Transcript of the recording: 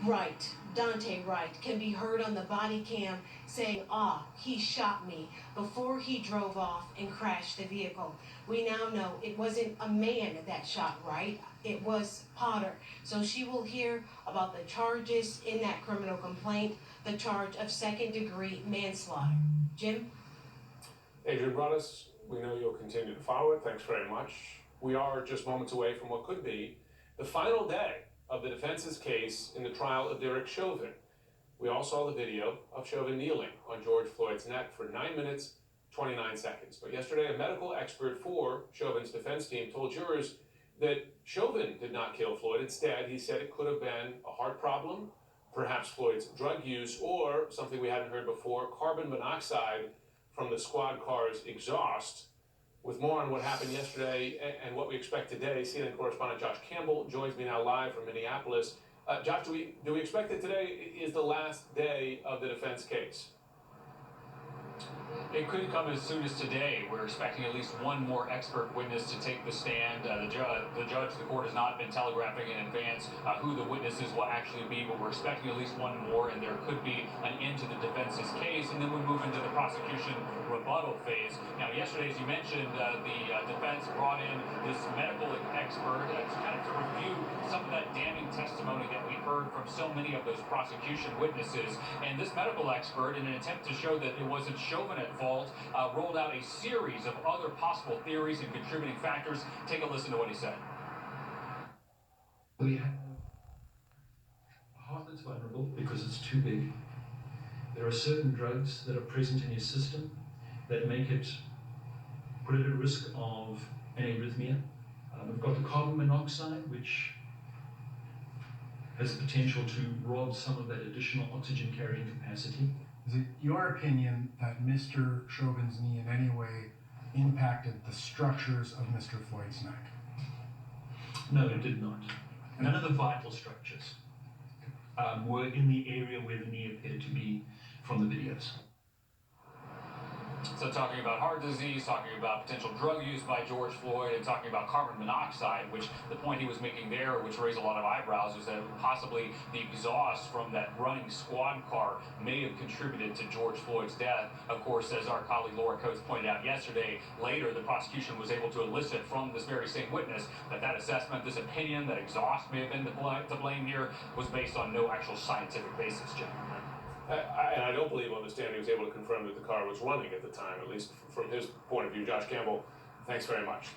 Wright, Dante Wright, can be heard on the body cam saying, "Ah, he shot me," before he drove off and crashed the vehicle. We now know it wasn't a man that shot Wright, it was Potter. So she will hear about the charges in that criminal complaint, the charge of second-degree manslaughter. Jim? Adrian Broaddus, we know you'll continue to follow it. Thanks very much. We are just moments away from what could be the final day of the defense's case in the trial of Derek Chauvin. We all saw the video of Chauvin kneeling on George Floyd's neck for 9 minutes, 29 seconds. But yesterday, a medical expert for Chauvin's defense team told jurors that Chauvin did not kill Floyd. Instead, he said it could have been a heart problem, perhaps Floyd's drug use, or something we hadn't heard before, carbon monoxide from the squad car's exhaust. With more on what happened yesterday and what we expect today, CNN correspondent Josh Campbell joins me now live from Minneapolis. Josh, do we expect that today is the last day of the defense case? It could come as soon as today. We're expecting at least one more expert witness to take the stand. The court has not been telegraphing in advance who the witnesses will actually be, but we're expecting at least one more, and there could be an end to the defense's case, and then we move into the prosecution rebuttal phase. Now, yesterday, as you mentioned, the defense brought in this medical expert to review some of that damning testimony that we heard from so many of those prosecution witnesses. And this medical expert, in an attempt to show that it wasn't Chauvin at fault, rolled out a series of other possible theories and contributing factors. Take a listen to what he said. We have a heart that's vulnerable because it's too big. There are certain drugs that are present in your system that make it put it at risk of an arrhythmia. We've got the carbon monoxide, which has the potential to rob some of that additional oxygen carrying capacity. Is it your opinion that Mr. Chauvin's knee in any way impacted the structures of Mr. Floyd's neck? No, it did not. None of the vital structures were in the area where the knee appeared to be from the videos. So talking about heart disease, talking about potential drug use by George Floyd, and talking about carbon monoxide, which the point he was making there, which raised a lot of eyebrows, was that possibly the exhaust from that running squad car may have contributed to George Floyd's death. Of course, as our colleague Laura Coates pointed out yesterday, later the prosecution was able to elicit from this very same witness that assessment, this opinion that exhaust may have been to blame here, was based on no actual scientific basis, Jim. And I don't believe on the stand he was able to confirm that the car was running at the time, at least from his point of view. Josh Campbell, thanks very much.